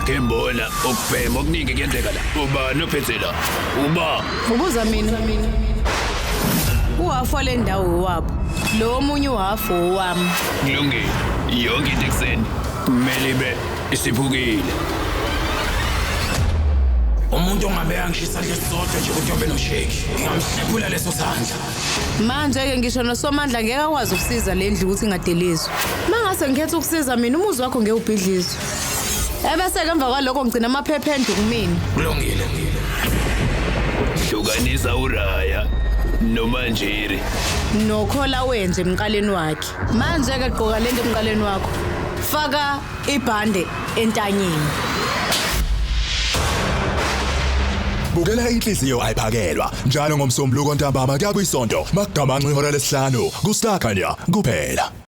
Ngembona ukubhema okuningi kuyenzeka la. Ubani ophethe la? Uba. Ubuza mina. Uhafu le ndawo wabo. Lo omunye uhafu owami. Kulungile. Yonke into ekseni. Kumele ibe isiphukile. Umuntu ongabe angishisa nje sisodwa nje ukuthi yobe nosheki. Ngingamhlephula leso sandla. Manje ke ngisho noSomandla ngeke akwazi ukusiza le ndlu ukuthi ingadelizwe. Mangase ngikhetha ukusiza mina umuzi wakho ngeke ubhidlizwe. Ebese ke emva kwalokho ngicina amaphepha endu kumina. Kulungile. Hlukanisa uRaya noManjeri. Nokhola wenje emqaleni wakhe. Manje ke gqoka lento emqaleni wakho. Faka ibhande entanyeni. Bukela inhliziyo ayiphakelwa njalo ngomsombuluko ntambama kuya kwisonto. Magamanxe ihora lesihlanu. Kustakanya kuphela.